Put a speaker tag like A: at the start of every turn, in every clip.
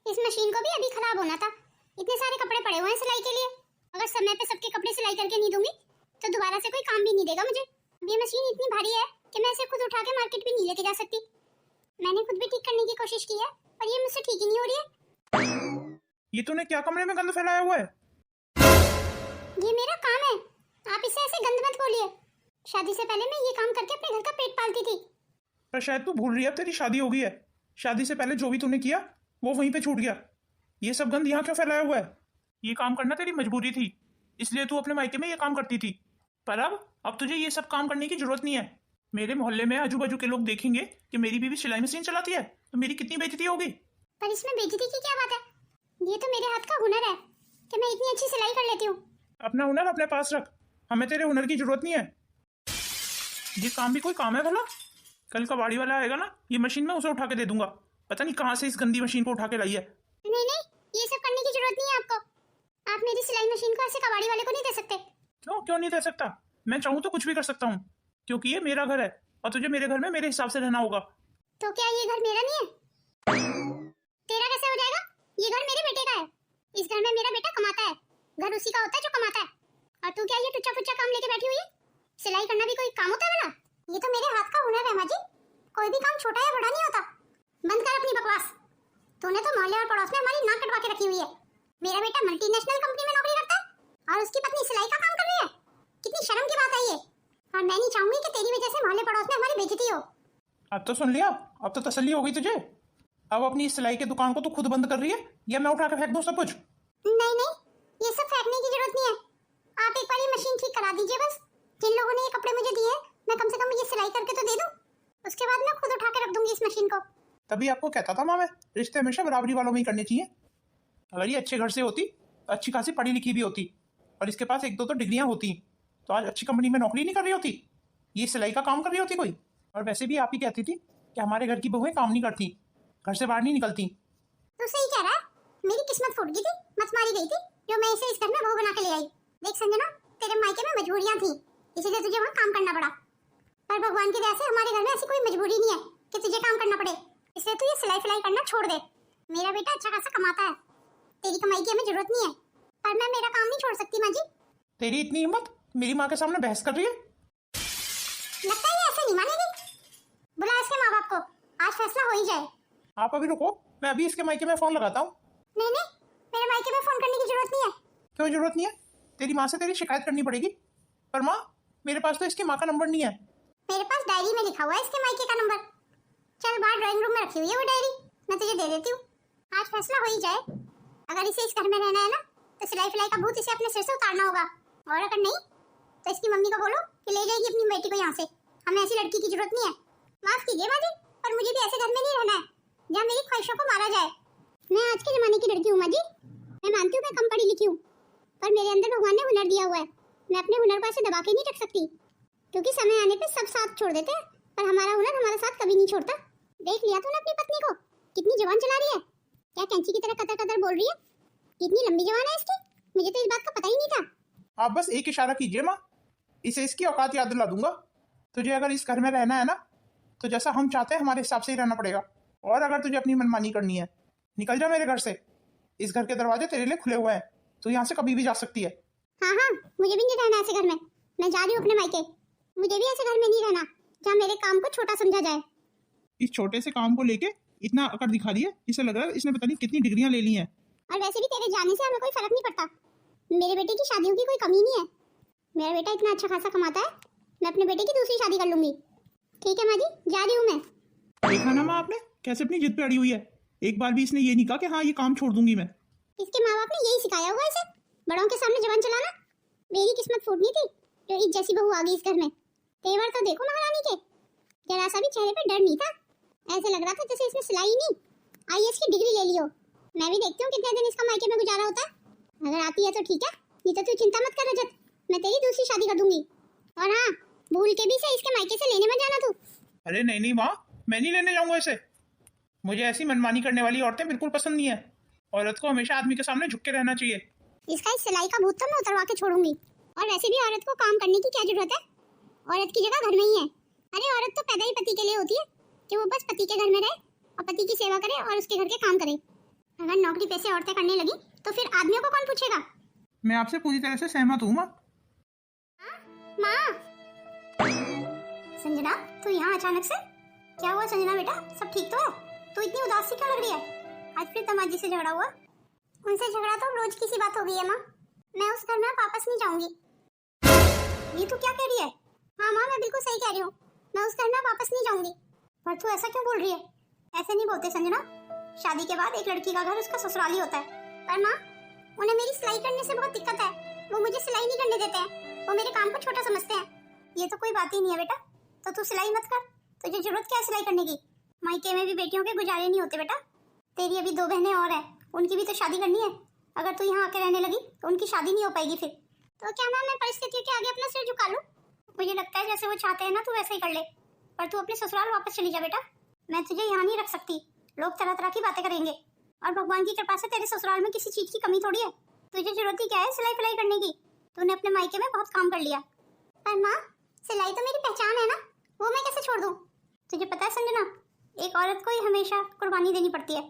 A: इस मशीन को भी अभी खराब होना था। इतने सारे कपड़े पड़े हुए हैं सिलाई के लिए। अगर समय पे सबके कपड़े सिलाई करके नहीं दूंगी तो दोबारा से कोई काम भी नहीं देगा मुझे। ये मशीन इतनी भारी है कि मैं इसे खुद उठा के मार्केट भी नहीं लेके जा सकती। मैंने खुद भी ठीक करने की कोशिश की है पर ये मुझसे ठीक ही नहीं हो रही है।
B: ये तूने क्या कमरे में गंद फैलाया हुआ है?
A: ये मेरा काम है, आप इसे ऐसे गंद मत बोलिए। शादी से पहले मैं ये काम करके अपने घर का पेट पालती थी।
B: पर शायद तू भूल रही है, अब तेरी शादी हो गई है। शादी से पहले जो भी तूने किया वो वहीं पे छूट गया। ये सब गंद यहाँ क्यों फैलाया हुआ है? ये काम करना तेरी मजबूरी थी, इसलिए तू अपने मायके में ये काम करती थी। पर अब तुझे ये सब काम करने की जरूरत नहीं है। मेरे मोहल्ले में आजू बाजू के लोग देखेंगे कि मेरी बीवी सिलाई मशीन चलाती है तो मेरी कितनी बेइज्जती होगी।
A: पर इसमें बेइज्जती की क्या बात है? ये तो मेरे हाथ का हुनर है कि मैं इतनी अच्छी सिलाई कर लेती हूँ।
B: अपना हुनर अपने पास रख, हमें तेरे हुनर की जरूरत नहीं है। ये काम भी कोई काम है भला? कल कबाड़ी वाला आएगा ना, ये मशीन में उसे उठा के दे दूंगा। पता नहीं कहाँ से इस गंदी मशीन को उठा के लाई है।
A: नहीं नहीं, ये सब करने की जरूरत नहीं है आपको। आप मेरी सिलाई मशीन को ऐसे कबाड़ी वाले को नहीं दे सकते।
B: क्यों नहीं दे सकता? मैं चाहूँ तो कुछ भी कर सकता हूँ, क्योंकि ये मेरा घर है और तुझे मेरे घर में मेरे हिसाब से रहना होगा।
A: तो क्या ये घर मेरा नहीं है? तेरा कैसे हो जाएगा? ये घर मेरे बेटे का है। इस घर में मेरा बेटा कमाता है, घर उसी का होता है जो कमाता है। और तू क्या ये टुच्चा फुच्चा काम लेके बैठी हुई है? सिलाई करना भी कोई काम होता है भला? ये तो मेरे हाथ का हुनर है माँ जी। कोई भी काम छोटा या बड़ा नहीं होता। बंद कर अपनी बकवास। तूने तो मोहल्ले और पड़ोस में हमारी नाक कटवा के रखी हुई है। मेरा बेटा मल्टीनेशनल कंपनी में नौकरी करता है और उसकी पत्नी सिलाई का काम कर रही है। कितनी शर्म की बात है ये। और मैं नहीं चाहूंगी कि तेरी वजह से मोहल्ले पड़ोस में हमारी बेइज्जती हो।
B: अब तो सुन लिया, अब तो तसल्ली हो गई तुझे। अब अपनी इस सिलाई की दुकान को तू खुद बंद कर रही है या मैं उठा के फेंक दूं सब कुछ?
A: नहीं नहीं, ये सब फेंकने की जरूरत नहीं है। आप एक बार ये मशीन ठीक करा दीजिए बस। जिन लोगों ने ये कपड़े मुझे दिए मैं कम से कम ये सिलाई करके तो दे दूं। उसके बाद मैं खुद उठा के रख दूंगी इस मशीन को।
B: तभी आपको कहता था माँ, मैं रिश्ते हमेशा बराबरी वालों में ही करने चाहिए। अगर ये अच्छे घर से होती, अच्छी खासी पढ़ी लिखी भी होती और इसके पास एक दो तो डिग्रियां होती, तो आज अच्छी कंपनी में नौकरी नहीं कर रही होती, ये सिलाई का काम कर रही होती कोई। और वैसे भी आप ही कहती थी कि हमारे घर की बहुएं काम नहीं करती, घर से बाहर नहीं निकलती।
A: तो सही कह रहा है, मेरी किस्मत फूट गई थी, मत मारी गई थी जो मैं इसे इस घर में बहू बना के ले आई। देख संजना, तेरे मायके में मजबूरियां थी, इसीलिए तुझे वहाँ काम करना पड़ा। पर भगवान की दया से हमारे घर में ऐसी कोई मजबूरी नहीं है कि तुझे काम करना पड़े। इसलिए तू ये सिलाई फिलाई करना छोड़ दे। मेरा बेटा अच्छा खासा कमाता है, तेरी कमाई की हमें जरूरत नहीं है। पर मैं मेरा काम नहीं छोड़ सकती माँ जी।
B: तेरी इतनी हिम्मत, मेरी माँ के सामने बहस कर रही है?
A: लगता है ये ऐसे नहीं मानेगी। बुला इसके माँ बाप को, आज फैसला हो ही जाए।
B: आप अभी रुको, मैं अभी इसके मायके में फोन लगाता हूँ।
A: नहीं नहीं, मेरे मायके में फोन करने की जरूरत नहीं है।
B: क्यों जरूरत नहीं है? तेरी माँ से तेरी शिकायत करनी पड़ेगी। पर माँ, मेरे पास तो इसकी माँ का नंबर नहीं है।
A: मेरे पास डायरी में लिखा हुआ है इसके मायके का नंबर। चल बाहर ड्राइंग रूम में रखी हुई है वो डायरी, मैं तुझे दे देती हूँ। आज फैसला हो ही जाए। अगर इसे इस घर में रहना है ना तो सिलाई फिलाई का भूत इसे अपने सिर से उतारना होगा। और अगर नहीं तो इसकी मम्मी को बोलो कि ले जाएगी अपनी बेटी को यहाँ से। हमें ऐसी लड़की की जरूरत नहीं है। माफ कीजिए माँ जी, पर मुझे भी ऐसे घर में नहीं रहना है जहाँ मेरी ख्वाहिशों को मारा जाए। मैं आज के जमाने की लड़की हूँ माँ जी। मैं मानती हूँ मैं कम पढ़ी लिखी हूँ, पर मेरे अंदर भगवान ने हुनर दिया हुआ है। मैं अपने हुनर को ऐसे दबा के नहीं रख सकती, क्योंकि समय आने पे सब साथ छोड़ देते हैं, पर हमारा हुनर हमारा साथ कभी नहीं छोड़ता। देख लिया तूने अपनी पत्नी को, कितनी जवान चला रही है। क्या कैंची की तरह कतर कतर बोल रही है। कितनी लंबी जवान है इसकी, मुझे तो इस बात का पता ही नहीं था।
B: आप बस एक इशारा कीजिए माँ, इसे इसकी औकात याद दिला दूंगा। तुझे अगर इस घर में रहना है ना तो जैसा हम चाहते हैं हमारे हिसाब से ही रहना पड़ेगा। और अगर तुझे अपनी मनमानी करनी है, निकल जा मेरे घर से। इस घर के दरवाजे तेरे लिए खुले हुए हैं, तू यहाँ से कभी भी जा सकती है।
A: हाँ हाँ, मुझे भी नहीं रहना ऐसे घर में। मैं जा रही हूँ अपने मायके। मुझे भी ऐसे घर में नहीं रहना जहाँ मेरे काम को छोटा समझा जाए।
B: इस छोटे से काम को लेके इतना अकड़ दिखा रही है, इसे लग रहा है इसने पता नहीं कितनी डिग्रियां ले ली हैं।
A: और वैसे भी तेरे जाने से हमें कोई फर्क नहीं पड़ता। मेरे बेटे की शादियों की कोई कमी नहीं है। मेरा बेटा इतना अच्छा खासा कमाता है, मैं अपने बेटे की दूसरी शादी कर लूंगी। ठीक है माँ जी, जा रही हूँ मैं।
B: देखा ना माँ आपने कैसे अपनी जिद पे अड़ी हुई है। एक बार भी इसने ये नहीं कहा कि हाँ ये काम छोड़ दूंगी मैं।
A: इसके माँ बाप ने यही सिखाया हुआ इसे, बड़ों के सामने जबान चलाना। मेरी किस्मत फूटनी थी जो इस जैसी बहू आ गई इस घर में। तेवर तो देखो महारानी के, जरा सा भी चेहरे पे डर नहीं था। ऐसे लग रहा था जैसे इसने सिलाई नहीं IAS की डिग्री ले ली हो। मैं भी देखती हूँ कितने दिन इसका मायके में गुजारा होता है। अगर आती है तो ठीक है, नहीं तो तू चिंता मत कर रजत, मैं तेरी दूसरी शादी कर दूंगी। और हाँ, भूल के भी से इसके मायके से लेने मत जाना तू।
B: अरे नहीं नहीं माँ, मैं नहीं लेने जाऊंगा इसे। मुझे ऐसी मनमानी करने वाली औरतें बिल्कुल पसंद नहीं है। औरत को हमेशा आदमी के सामने झुक के रहना चाहिए।
A: इसका इस सिलाई का भूत तो मैं उतरवा के छोड़ूंगी। और वैसे भी औरत को काम करने की क्या जरूरत है, औरत की जगह घर में ही है। अरे औरत तो पैदा ही पति के लिए होती है कि वो बस पति के घर में रहे और पति की सेवा करे और उसके घर के काम करे। अगर नौकरी पैसे औरतें करने लगी तो फिर आदमियों को कौन पूछेगा?
B: मैं आपसे पूरी तरह से सहमत हूँ माँ।
A: माँ। संजना, तू यहाँ अचानक से? क्या हुआ संजना बेटा, सब ठीक तो है? तू इतनी उदास सी क्यों लग रही है? आज फिर तमाजी से झगड़ा हुआ? उनसे झगड़ा तो रोज की सी बात हो गई है माँ। मैं उस घर में वापस नहीं जाऊंगी। ये तू क्या कह रही है? हाँ माँ, मैं बिल्कुल सही कह रही हूँ। मैं उस घर में वापस नहीं जाऊंगी। पर तू ऐसा क्यों बोल रही है? ऐसे नहीं बोलते संजना। शादी के बाद एक लड़की का घर उसका ससुराल ही होता है। पर माँ, उन्हें मेरी सिलाई करने से बहुत दिक्कत है। वो मुझे सिलाई नहीं करने देते हैं। वो मेरे काम को छोटा समझते हैं। ये तो कोई बात ही नहीं है बेटा। तो तू सिलाई मत कर। तुझे जरूरत क्या है सिलाई करने की? मायके में भी बेटियों के गुजारे नहीं होते बेटा। तेरी अभी 2 बहनें और हैं, उनकी भी तो शादी करनी है। अगर तू यहाँ आके रहने लगी तो उनकी शादी नहीं हो पाएगी फिर। तो क्या मैं परिस्थितियों के आगे अपना सिर झुका लूं? मुझे लगता है जैसे वो चाहते हैं ना, तू वैसे ही कर ले। पर तू अपने ससुराल वापस चली जा बेटा। मैं तुझे यहाँ नहीं रख सकती। लोग तरह तरह की बातें करेंगे। और भगवान की कृपा से तेरे ससुराल में किसी चीज की कमी थोड़ी है। तुझे जरूरत ही क्या है सिलाई फिलाई करने की? तूने अपने मायके में बहुत काम कर लिया। पर माँ, सिलाई तो मेरी पहचान है ना, वो मैं कैसे छोड़ दूँ? तुझे पता है संजना, एक औरत को ही हमेशा कुर्बानी देनी पड़ती है।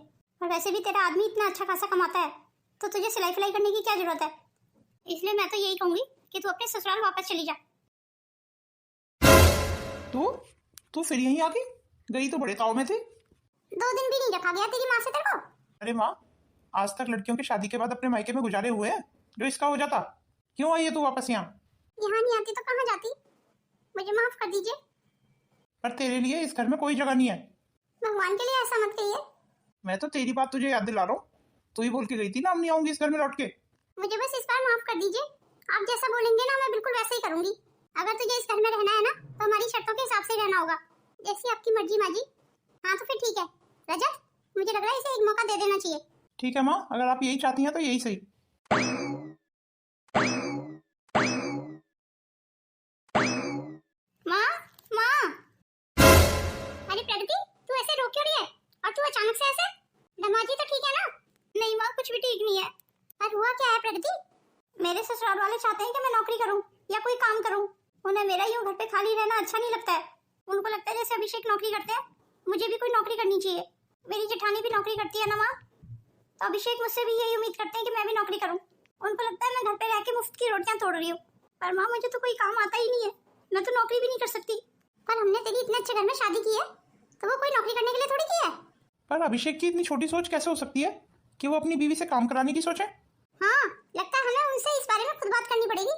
A: और वैसे भी तेरा आदमी इतना अच्छा खासा कमाता है, तो तुझे सिलाई फिलाई करने की क्या जरूरत है? इसलिए मैं तो यही कहूंगी कि तू अपने ससुराल वापस चली जा।
B: तो फिर यहीं आ गई? गई तो बड़े ताव में थे।
A: 2 दिन भी नहीं रखा गया तेरी माँ से तेरे को?
B: अरे माँ, आज तक लड़कियों की शादी के बाद अपने मायके में गुजारे हुए हैं, जो इसका हो जाता। क्यों आई है तू वापस यहाँ?
A: यहाँ नहीं आती तो कहाँ जाती? मुझे माफ कर दीजिए।
B: पर तेरे लिए इस घर में कोई जगह नहीं है।
A: भगवान के लिए ऐसा मत कहिए।
B: मैं तो तेरी बात तुझे याद दिला रहा हूँ। तू ही बोल के गई थी ना, हम नहीं आऊंगी इस घर में लौट के।
A: मुझे बस इस बार माफ कर दीजिए। आप जैसा बोलेंगे ना, मैं बिल्कुल वैसे ही करूंगी। अगर तुझे इस घर में रहना है ना, तो हमारी शर्तों के हिसाब से रहना होगा। जैसी आपकी मर्जी माँ जी। हाँ तो फिर ठीक है। रजत, मुझे लग रहा है इसे एक मौका दे देना चाहिए।
B: ठीक है माँ, अगर आप यही चाहती हैं तो यही सही।
A: माँ, माँ। अरे प्रगति, तू ऐसे रो क्यों रही है? और तू अचानक से ऐसे? दमाजी तो ठीक है ना? नहीं माँ, कुछ भी ठीक नहीं है। पर हुआ क्या है प्रगति? मेरे ससुराल वाले चाहते हैं कि मैं नौकरी करूं या कोई काम करूं। उन्हें मेरा यूं घर पे खाली रहना अच्छा नहीं लगता है। उनको लगता है जैसे अभिषेक नौकरी करते हैं, मुझे भी कोई नौकरी करनी चाहिए। मेरी जेठानी भी नौकरी करती है ना माँ, तो अभिषेक मुझसे भी यही उम्मीद करते हैं कि मैं भी नौकरी करूं। उनको लगता है मैं घर पे रह के मुफ्त की रोटियां तोड़ रही हूँ। पर माँ, मुझे तो कोई काम आता ही नहीं है। मैं तो नौकरी भी नहीं कर सकती। पर हमने तेरी इतने अच्छे घर में शादी की है, तो वो कोई नौकरी करने के लिए थोड़ी की है।
B: पर अभिषेक की इतनी छोटी सोच कैसे हो सकती है कि वो अपनी बीवी से काम कराने की सोचे?
A: हाँ, लगता है हमें उनसे इस बारे में खुद बात करनी पड़ेगी।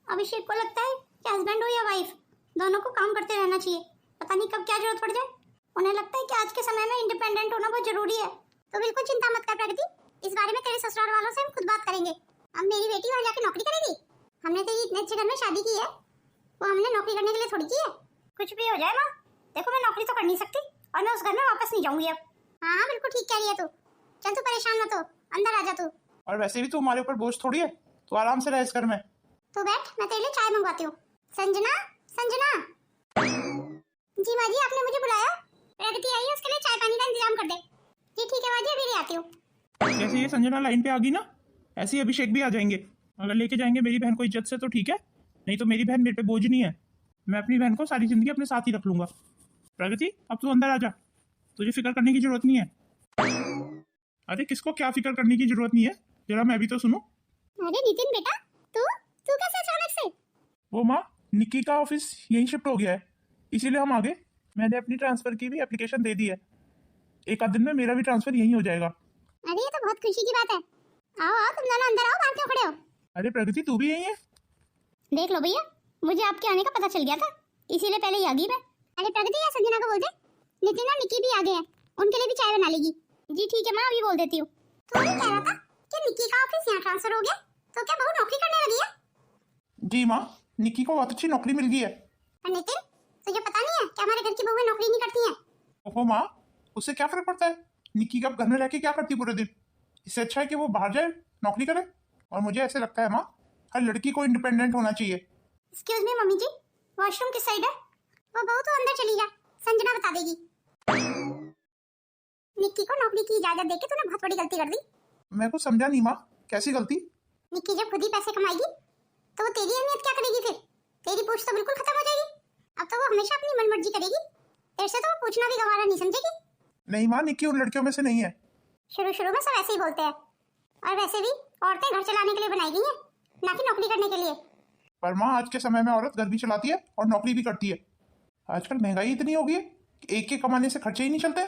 A: अभिषेक को लगता है कि हस्बैंड हो या वाइफ, दोनों को काम करते रहना चाहिए। पता नहीं कब क्या जरूरत पड़ जाए। उन्हें लगता है कि आज के समय में इंडिपेंडेंट होना बहुत जरूरी है। तो बिल्कुल चिंता मत कर प्रगति, इस बारे में तेरे ससुराल वालों से हम खुद बात करेंगे। अब मेरी बेटी वहाँ जाके नौकरी करेगी? हमने तेरी इतने अच्छे घर में शादी की है, वो हमने नौकरी करने के लिए थोड़ी की है। कुछ भी हो जाए माँ, देखो मैं नौकरी तो कर नहीं सकती और मैं उस घर में वापस नहीं जाऊंगी अब। हाँ बिल्कुल ठीक कह रही है तू। चल तू परेशान मत हो, अंदर आ जा तू।
B: और वैसे भी तू हमारे ऊपर बोझ थोड़ी है, तो आराम से रह इस घर में।
A: तो बैठ, मैं तेरे लिए चाय मंगवाती हूँ। संजना, संजना। जी माँ जी, आपने मुझे बुलाया? प्रगति आई है, उसके लिए चाय पानी का इंतजाम कर दे। जी ठीक है माँ जी, अभी ले आती हूँ।
B: जैसे ये संजना लाइन पे आ गई ना, ऐसे ही अभिषेक भी आ जाएंगे। अगर लेके जाएंगे मेरी बहन को इज्जत से तो ठीक है, नहीं तो मेरी बहन मेरे पे बोझ नहीं है। मैं अपनी बहन को सारी जिंदगी अपने साथ ही रख लूंगा। प्रगति, अब तू अंदर आ जा, तुझे फिक्र करने की जरूरत नहीं है। अरे किसको क्या फिक्र करने की जरूरत नहीं है, जरा मैं भी तो सुनो।
A: अरे नितिन बेटा, तू कैसे अचानक से?
B: वो माँ, निक्की का ऑफिस यहीं शिफ्ट हो गया है, इसीलिए हम आ गए। मैंने अपनी ट्रांसफर की भी एप्लीकेशन दे दी है। एक आध दिन में मेरा भी ट्रांसफर यहीं हो जाएगा।
A: अरे ये तो बहुत खुशी की बात है। आओ आओ, तुम दोनों अंदर आओ, बाहर क्यों खड़े हो?
B: अरे प्रगति, तू भी यहीं है?
A: देख लो भैया, मुझे आपके आने का पता चल गया था, इसीलिए पहले ही आ गई मैं। अरे प्रगति, या संजना को बोल दे, नितिन और निक्की भी आ गए हैं, उनके लिए भी चाय बना लेगी। जी ठीक है माँ, अभी बोल देती हूँ। तो मैं कह रहा था कि निक्की का ऑफिस यहाँ ट्रांसफर हो गया, तो क्या बहू नौकरी करने लगी है?
B: जी माँ, निक्की को बहुत अच्छी नौकरी मिल गई है।
A: नितिन, तुझे पता नहीं है कि हमारे घर की बहुएं नौकरी नहीं करती हैं?
B: ओहो माँ, उससे क्या फर्क पड़ता है? निक्की का घर में रह के क्या करती पूरे दिन? इससे अच्छा है कि वो बाहर जाए, नौकरी करे। और मुझे ऐसे लगता है माँ, हर लड़की को इंडिपेंडेंट होना चाहिए।
A: एक्सक्यूज मी मम्मी जी, वॉशरूम किस साइड है? वो बहू तो अंदर चली जा, संजना बता देगी। निक्की को नौकरी की इजाजत देके तूने बहुत बड़ी गलती कर दी।
B: मैं कुछ समझा नहीं माँ, कैसी गलती?
A: निक्की जब खुद ही पैसे कमाएगी तो वो तेरी अहमियत क्या करेगी फिर? तेरी पूछ तो बिल्कुल खत्म हो जाएगी। अब तो वो हमेशा अपनी मनमर्जी करेगी, तेरे से तो वो पूछना भी गवारा नहीं समझेगी।
B: नहीं माँ, निक्की उन लड़कियों में से नहीं है
A: शुरू शुरू में सब ऐसे ही बोलते हैं, और वैसे भी औरतें घर चलाने के लिए बनाई गई हैं, ना कि नौकरी करने के लिए।
B: पर माँ, आज के समय में औरत घर भी चलाती है और नौकरी भी करती है। आजकल महंगाई इतनी हो गई है कि एक के कमाने से खर्चे ही नहीं चलते।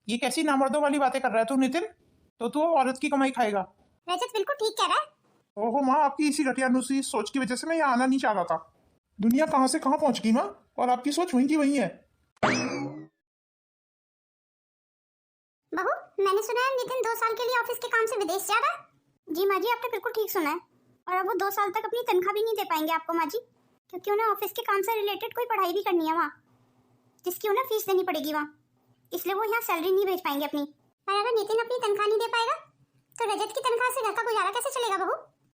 B: ये कैसी नामर्दों वाली बातें कर रहा है तू नितिन? तो तू औरत की कमाई खाएगा।
A: रजत बिल्कुल ठीक कह रहा है।
B: ओहो माँ, आपकी इसी घटिया सोच की वजह से मैं यहाँ आना नहीं चाह रहा था। दुनिया कहाँ से कहाँ पहुंच गई माँ, और आपकी सोच वहीं की वहीं है।
A: बहू, मैंने सुना है नितिन 2 साल के लिए ऑफिस के काम से विदेश जा रहा है। जी माँ जी, आपने बिल्कुल ठीक सुना है। और अब वो 2 साल तक अपनी तनख्वाह भी नहीं दे पाएंगे आपको माँ जी, क्योंकि उन्हें ऑफिस के काम से रिलेटेड कोई पढ़ाई भी करनी है वहाँ, जिसकी उन्हें फीस देनी पड़ेगी वहाँ, इसलिए वो यहाँ सैलरी नहीं भेज पाएंगे अपनी। और अगर नितिन अपनी तनख्वाह नहीं दे पाएगा तो रजत की तनख्वाह से घर का गुजारा कैसे चलेगा बहू?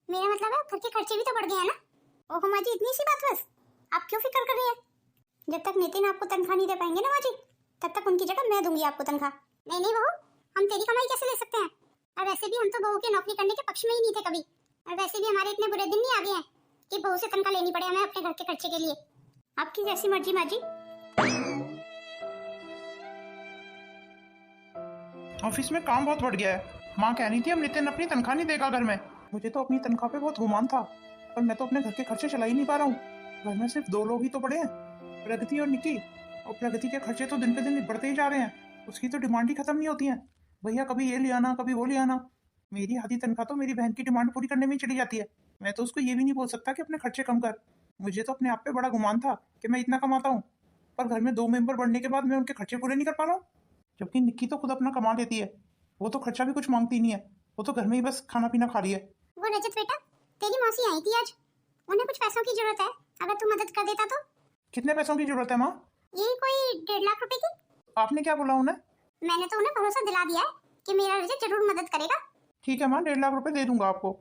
A: मेरा मतलब है घर के खर्चे भी तो बढ़ गए हैं ना। ओहो माँ जी, इतनी सी बात बस, आप क्यों फिक्र कर रही हैं? जब तक नितिन आपको तनख्वाह नहीं दे पाएंगे ना माँ जी, तब तक उनकी जगह मैं दूंगी आपको तनख्वाह। नहीं नहीं बहू, हम तेरी कमाई कैसे ले सकते हैं? और वैसे भी हम तो बहू के नौकरी करने के पक्ष में ही नहीं थे कभी, और वैसे भी हमारे इतने बुरे दिन नहीं आ गए हैं कि बहू से तनख्वाह लेनी पड़े हमें अपने घर के खर्चे के लिए। आपकी जैसी मर्जी माँ जी।
B: ऑफिस में काम बहुत बढ़ गया है। माँ कह रही थी अब नितिन अपनी तनख्वाह नहीं देगा घर में। मुझे तो अपनी तनख्वाह पे बहुत गुमान था, पर मैं तो अपने घर के खर्चे चला ही नहीं पा रहा हूँ। घर में सिर्फ 2 लोग ही तो पड़े हैं, प्रगति और निक्की। और प्रगति के खर्चे तो दिन पे दिन बढ़ते ही जा रहे हैं, उसकी तो डिमांड ही खत्म नहीं होती है। भैया कभी ये ले आना, कभी वो ले आना। मेरी आधी तनख्वाह तो मेरी बहन की डिमांड पूरी करने में ही चली जाती है। मैं तो उसको ये भी नहीं बोल सकता कि अपने खर्चे कम कर। मुझे तो अपने आप पे बड़ा गुमान था कि मैं इतना कमाता हूँ, पर घर में 2 मेंबर बढ़ने के बाद मैं उनके खर्चे पूरे नहीं कर पा रहा हूँ। जबकि निक्की तो खुद अपना कमा लेती है, वो तो खर्चा भी कुछ मांगती नहीं है, वो तो घर में ही बस खाना पीना खा रही है।
A: वो रजत बेटा, तेरी मौसी आई थी आज, उन्हें कुछ पैसों की जरूरत है, अगर तू मदद कर देता तो।
B: कितने पैसों की जरूरत है माँ?
A: यही कोई 1.5 लाख रुपए की।
B: आपने क्या बोला उन्हें?
A: मैंने तो उन्हें भरोसा दिला दिया है कि मेरा रजत जरूर मदद करेगा।
B: ठीक है माँ, 1.5 लाख रुपए दे दूंगा आपको।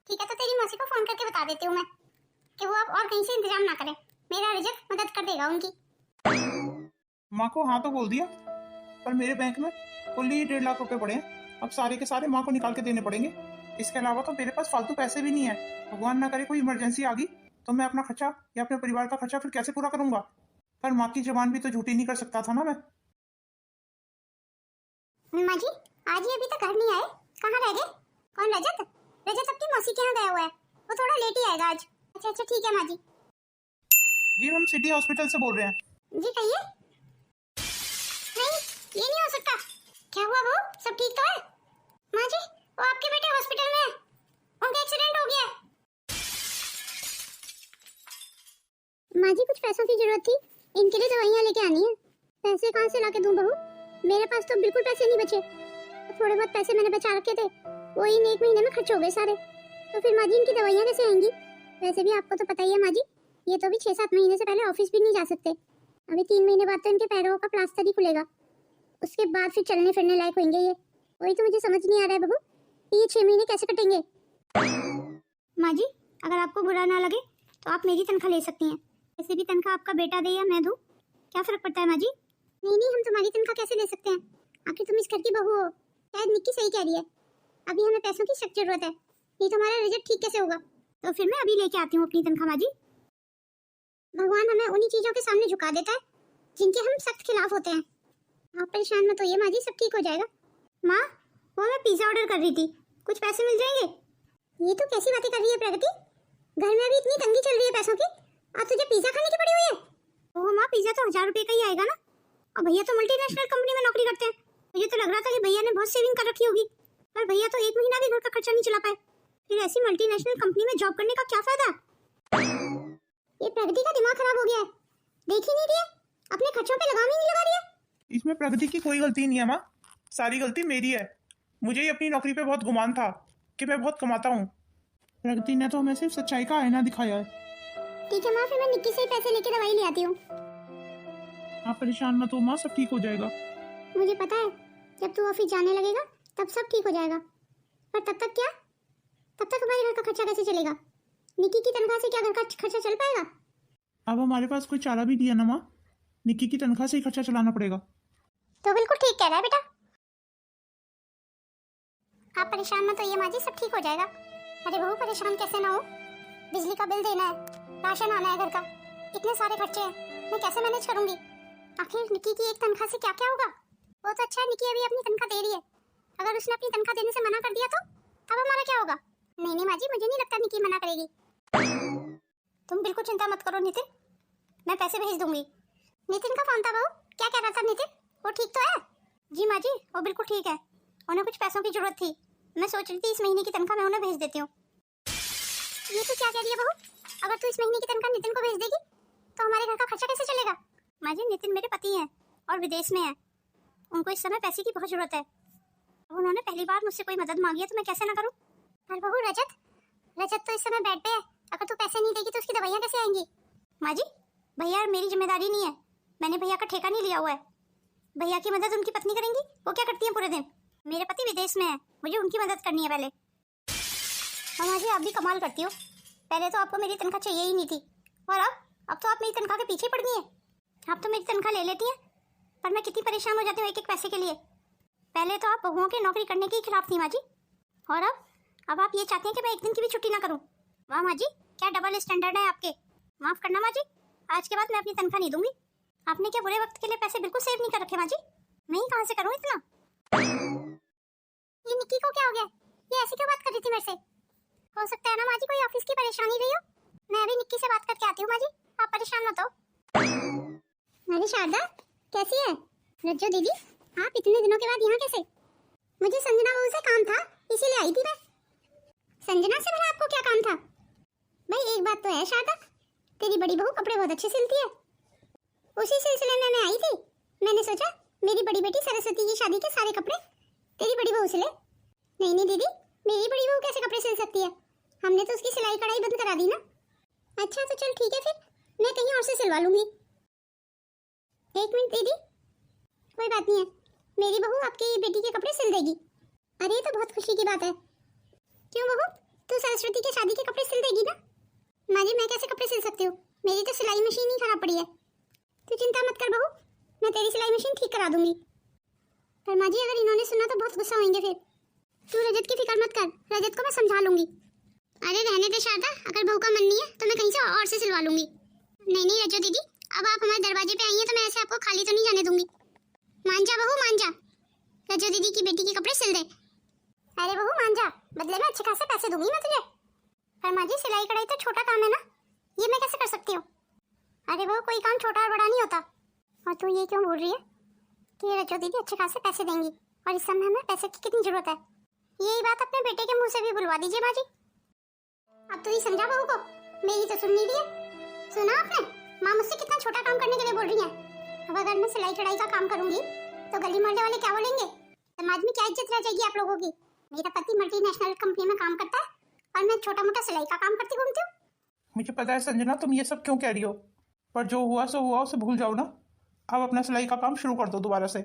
A: ठीक है, तो तेरी मौसी को फोन करके बता देती हूँ मैं कि वो अब और कहीं से इंतजाम ना करे, मेरा रजत मदद कर देगा उनकी।
B: माँ को हाँ तो बोल दिया, पर मेरे बैंक में कुल ही 1.5 लाख रुपए पड़े हैं। अब सारे के सारे माँ को निकाल के देने पड़ेंगे। इसके अलावा तो मेरे पास फालतू पैसे भी नहीं है। भगवान ना करे कोई इमरजेंसी आ गई तो मैं अपना खर्चा या अपने परिवार का खर्चा फिर कैसे पूरा करूंगा? पर माँ की जबान भी तो झूठी नहीं कर सकता था ना मैं।
A: माँ जी, आज ही अभी तक घर नहीं आए, कहाँ रह गए? कौन रजत? रजत अपनी मौसी के यहाँ गया हुआ है, वो थोड़ा लेट ही आएगा आज। अच्छा अच्छा ठीक है माँ जी।
B: जी हम सिटी हॉस्पिटल से बोल रहे हैं।
A: जी कहिए। नहीं, ये नहीं हो सकता। क्या हुआ वो? सब ठीक तो है? माँ जी, वो आपके बेटे हॉस्पिटल में है, उनका एक्सीडेंट हो गया। माँ जी, कुछ पैसों की जरूरत थी, इनके लिए दवाइयाँ लेके आनी है। पैसे कहाँ से लाके दूं बहू? मेरे पास तो बिल्कुल पैसे नहीं बचे। थोड़े बहुत पैसे मैंने बचा रखे थे, वो इन 1 महीने में खर्च हो गए सारे। तो फिर माँ जी इनकी दवाइयाँ कैसे आएंगी? वैसे भी आपको तो पता ही है माँ जी, ये तो भी 6-7 महीने से पहले ऑफिस भी नहीं जा सकते। अभी 3 महीने बाद तो इनके पैरों का प्लास्टर ही खुलेगा, उसके बाद फिर चलने फिरने लायक होंगे ये। वही तो मुझे समझ नहीं आ रहा है बहू, ये 6 महीने कैसे कटेंगे? माँ जी, अगर आपको बुरा ना लगे तो आप मेरी तनख्वाह ले सकती हैं। वैसे भी तनख्वाह आपका बेटा दे या मैं दूं, क्या फर्क पड़ता है माँ जी? नहीं नहीं, हम तुम्हारी तनख्वाह कैसे ले सकते हैं? आखिर तुम इस घर की बहू हो। शायद निक्की सही कह रही है, अभी हमें पैसों की सख्त जरूरत है, नहीं तो हमारा रिजल्ट ठीक कैसे होगा? तो फिर मैं अभी लेके आती हूँ अपनी तनख्वाह माँ जी। भगवान हमें उन्हीं चीजों के सामने झुका देता है जिनके हम सख्त खिलाफ होते हैं। आप परेशान मत होइए माँ जी, सब ठीक हो जाएगा। माँ, वो मैं पिज्जा ऑर्डर कर रही थी, कुछ पैसे मिल जाएंगे? ये तो कैसी बातें कर रही है प्रगति, घर में अभी इतनी तंगी चल रही है पैसों की, आज तुझे पिज्जा खाने की पड़ी हुई है? ओह माँ, पिज्जा तो 1000 रुपए का ही आएगा ना, और भैया तो मल्टीनेशनल कंपनी में नौकरी करते हैं। मुझे तो लग रहा था कि भैया ने बहुत सेविंग कर रखी होगी, पर भैया तो 1 महीना भी घर का खर्चा नहीं चला पाए। फिर ऐसी मल्टीनेशनल कंपनी में जॉब करने का क्या फायदा? ये प्रगति का दिमाग खराब हो गया है, देख ही नहीं रही है, अपने खर्चों पे लगाम ही नहीं लगा रही है।
B: इसमें प्रगति की कोई गलती नहीं है माँ, सारी गलती मेरी है। मुझे ही अपनी नौकरी पे बहुत गुमान था कि मैं बहुत कमाता हूँ। प्रगति ने तो हमें सिर्फ सच्चाई का आईना दिखाया है।
A: ठीक है माँ, फिर मैं निक्की से पैसे लेके दवाई ले आती हूँ।
B: आप परेशान मत हो माँ, सब ठीक हो जाएगा।
A: मुझे पता है, जब तू ऑफिस जाने लगेगा तब सब ठीक हो जाएगा, पर तब तक क्या? तब तक हमारे घर का खर्चा कैसे चलेगा? निक्की की तनख्वाह से क्या घर का खर्चा चल पाएगा?
B: अब हमारे पास कोई चारा भी दिया ना माँ, निक्की की तनख्वाह से ही खर्चा चलाना पड़ेगा।
A: तो बिल्कुल ठीक कह रहा है बेटा, आप परेशान मत होइए माँ जी, सब ठीक हो जाएगा। अरे बहू, परेशान कैसे ना हो, बिजली का बिल देना है, राशन आना है घर का, इतने सारे खर्चे हैं, मैं कैसे मैनेज करूंगी? आखिर निक्की की एक तनख्वाह से क्या क्या होगा? वो तो अच्छा है निक्की अभी अपनी तनख्वाह दे रही है, अगर उसने अपनी तनख्वाह देने से मना कर दिया तो तब हमारा क्या होगा? नहीं नहीं माँ जी, मुझे नहीं लगता निकी मना करेगी। तुम बिल्कुल चिंता मत करो नितिन, मैं पैसे भेज दूंगी। नितिन का फोन था बहू, क्या कह रहा था नितिन? वो ठीक तो है? जी माँ जी, वो बिल्कुल ठीक है। उन्हें कुछ पैसों की जरूरत थी, मैं सोच रही थी इस महीने की तनख्वाह मैं उन्हें भेज देती हूँ। ये तो क्या कह रही है बहू? अगर तू इस महीने की तनख्वाह नितिन को भेज देगी तो हमारे घर का खर्चा कैसे चलेगा? माँ जी, नितिन मेरे पति हैं और विदेश में है, उनको इस समय पैसे की बहुत जरूरत है। उन्होंने पहली बार मुझसे कोई मदद मांगी है तो मैं कैसे ना करूं? पर बहू रजत तो इस समय बेड पे है, अगर तू पैसे नहीं देगी तो उसकी दवाइयाँ कैसे आएंगी? माँ जी, भैया मेरी जिम्मेदारी नहीं है, मैंने भैया का ठेका नहीं लिया हुआ है। भैया की मदद उनकी पत्नी करेंगी, वो क्या करती है पूरे दिन? मेरे पति विदेश में है, मुझे उनकी मदद करनी है पहले। हाँ माँ जी, आप भी कमाल करती हो, पहले तो आपको मेरी तनख्वाह चाहिए ही नहीं थी और अब तो आप मेरी तनख्वाह के पीछे पड़ गई हैं। आप तो मेरी तनख्वाह ले लेती हैं, पर मैं कितनी परेशान हो जाती हूँ एक एक पैसे के लिए। पहले तो आप बहुओं की नौकरी करने के खिलाफ थी माँ जी, और अब आप ये चाहती हैं कि मैं एक दिन की भी छुट्टी ना करूँ। वाह माँ जी, क्या डबल स्टैंडर्ड है आपके। माफ करना माँ जी, आज के बाद मैं अपनी तनख्वाह नहीं दूंगी। आपने क्या बुरे वक्त के लिए पैसे बिल्कुल सेव नहीं कर रखे माँ जी? मैं ही कहाँ से करूँ इतना? ये निक्की को क्या हो गया? ये ऐसी क्यों बात कर रही थी मेरे से? हो सकता है ना माँ जी कोई ऑफिस की परेशानी रही हो। मैं अभी निक्की से बात करके आती हूँ माँ जी, आप परेशान मत हो। अरे शारदा, कैसी है? रज्जो दीदी, आप इतने दिनों के बाद यहाँ कैसे? मुझे संजना बहू से काम था, इसीलिए आई थी मैं। संजना से भला आपको क्या काम था? भाई एक बात तो है शारदा, तेरी बड़ी बहू कपड़े बहुत अच्छे सिलती है। उसी सिलसिले में मैं आई थी, मैंने सोचा मेरी बड़ी बेटी सरस्वती की शादी के सारे कपड़े तेरी बड़ी बहू सिले। नहीं दीदी, मेरी बड़ी बहू कैसे कपड़े सिल सकती है? हमने तो उसकी सिलाई कढ़ाई बंद करा दी ना। अच्छा तो चल ठीक है, फिर मैं कहीं और से सिलवा लूंगी। एक मिनट दीदी, कोई बात नहीं है, मेरी बहू आपकी बेटी के कपड़े सिल देगी। अरे तो बहुत खुशी की बात है। क्यों बहू, तू सरस्वती की शादी के कपड़े सिल देगी ना? माँ जी, मैं कैसे कपड़े सिल सकती हूँ, मेरी तो सिलाई मशीन ही खराब पड़ी है। तू चिंता मत कर बहू, मैं तेरी सिलाई मशीन ठीक करा दूंगी। पर माँ जी, अगर इन्होंने सुना तो बहुत गुस्सा होंगे फिर। तू रजत की फिक्र मत कर, रजत को मैं समझा लूंगी। अरे रहने दे शारदा, अगर बहू का मन नहीं है तो मैं कहीं से और से सिलवा लूंगी। नहीं रजो दीदी, अब आप हमारे दरवाजे पे आई हैं तो मैं ऐसे आपको खाली तो नहीं जाने दूंगी। मान जा बहू, मान जा, रजो दीदी की बेटी के कपड़े सिल दे। अरे बहू मान जा, बदले में अच्छे खासे पैसे दूंगी मैं तुझे। पर माँ जी, सिलाई कढ़ाई तो छोटा काम है ना, ये मैं कैसे कर सकती हूँ? अरे बहू, कोई काम छोटा और बड़ा नहीं होता। और तू ये क्यों बोल रही है कि रजो दीदी अच्छे खासे पैसे देंगी, और इस समय हमें पैसे की कितनी जरूरत है? यही बात अपने बेटे के मुंह से भी बुलवा दीजिए माँ जी। अब तो ये समझा बहू को, मेरी तो सुन नहीं रही है। सुना आपने, माँ मुझसे कितना छोटा काम करने के लिए बोल रही है। अब अगर मैं सिलाई कढ़ाई का काम करूंगी तो गली मोहल्ले वाले क्या बोलेंगे? समाज में क्या इज्जत रह जाएगी आप लोगों की? मेरा पति मल्टीनेशनल कंपनी में काम करता है और मैं छोटा मोटा सिलाई का काम करती घूमती हूँ।
B: मुझे पता है संजना, तुम ये सब क्यों कह रही हो, पर जो हुआ सो हुआ, उसे भूल जाओ ना। अब अपना सिलाई का काम शुरू कर दो दोबारा से।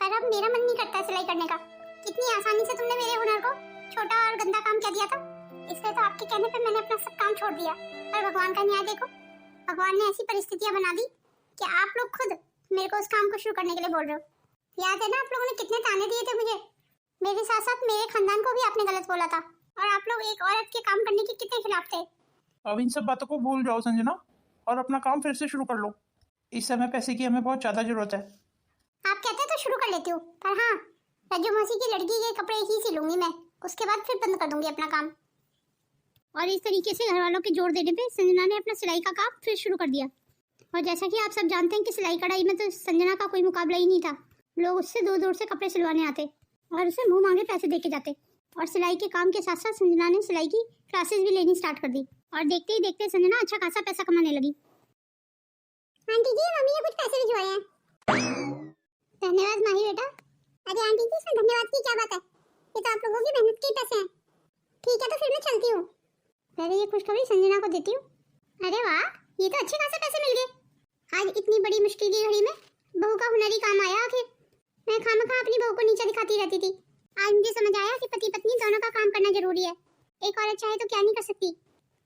A: पर अब मेरा मन नहीं करता है सिलाई करने का। कितनी आसानी से तुमने मेरे हुनर को छोटा और गंदा काम कह दिया था, इसलिए तो आपके कहने पे मैंने अपना सब काम छोड़ दिया। पर भगवान का न्याय देखो, भगवान ने ऐसी परिस्थितियां बना दी कि आप लोग खुद मेरे को उस काम को शुरू करने के लिए बोल रहे हो। याद है ना आप लोगों ने कितने ताने दिए थे मुझे? मेरे साथ साथ मेरे खानदान को भी आपने गलत बोला था, और आप लोग एक औरत के काम करने के कितने खिलाफ थे।
B: अब इन सब बातों को भूल जाओ संजना, और अपना काम फिर से शुरू कर लो। इस समय पैसे की हमें बहुत ज्यादा जरूरत है।
A: आप कहते हैं तो शुरू कर लेती हूँ, पर हाँ, रज्जू मौसी की लड़की के कपड़े ही सिलूंगी मैं, उसके बाद फिर बंद कर दूंगी अपना काम। और इस तरीके से घर वालों के जोर देने पे संजना ने अपना सिलाई का काम फिर शुरू कर दिया। और जैसा कि आप सब जानते हैं कि सिलाई कढ़ाई में तो संजना का कोई मुकाबला ही नहीं था। लोग उससे दूर दूर से कपड़े सिलवाने आते और उसे मुंह मांगे पैसे देके जाते। और सिलाई के काम के साथ साथ संजना ने सिलाई की क्लासेस भी लेनी स्टार्ट कर दी, और देखते ही देखते संजना अच्छा खासा पैसा कमाने लगी। आंटी जी, मम्मी ने कुछ पैसे भिजवाए हैं। धन्यवाद माही बेटा। अरे आंटी जी, इसमें धन्यवाद की क्या बात है, ये तो आप लोगों की मेहनत के पैसे हैं। ठीक है तो फिर मैं चलती हूँ। पहले ये खुशखबरी संजना को देती हूँ। अरे वाह, ये तो अच्छे खासे पैसे मिल गए। आज इतनी बड़ी मुश्किल की घड़ी में बहू का हुनरी काम आया आखिर। मैं खामखा अपनी बहू को नीचा दिखाती रहती थी। आज मुझे समझ आया कि पति पत्नी दोनों का काम करना जरूरी है। एक औरत चाहे तो क्या नहीं कर सकती,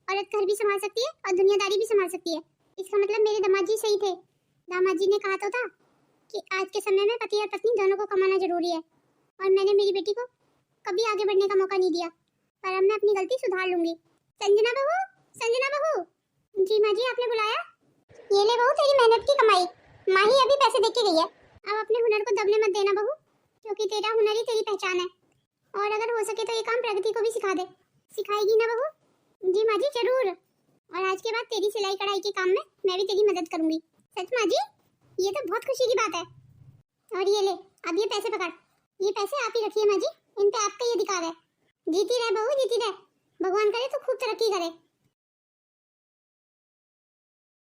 A: औरत घर भी संभाल सकती है और दुनियादारी भी संभाल सकती है। इसका मतलब मेरे दामाद जी सही थे। दामाद जी ने कहा तो था कि आज के समय में पति और पत्नी दोनों को कमाना जरूरी है, और मैंने मेरी बेटी को कभी आगे बढ़ने का मौका नहीं दिया। पर अब मैं अपनी गलती सुधार लूंगी। संजना बहू, संजना बहू। जी माँ जी, आपने बुलाया? ये ले बहू तेरी मेहनत की कमाई, माही अभी पैसे दे के गई है। अब अपने हुनर को दबने मत देना बहू, क्योंकि तेरा हुनर ही तेरी पहचान है। और अगर हो सके तो ये काम प्रगति को भी सिखा दे। सिखाएगी ना बहू? जी माँ जी जरूर। और आज के बाद तेरी सिलाई कढ़ाई के काम में मैं भी तेरी मदद करूंगी। सच माँ जी? ये तो बहुत खुशी की बात है। और ये ले, अब ये पैसे पकड़। ये पैसे आप ही रखिए माँ जी, इन पे आपका ही अधिकार है। जीती रहे बहू, जीती रहे। भगवान करे तो खूब तरक्की करे।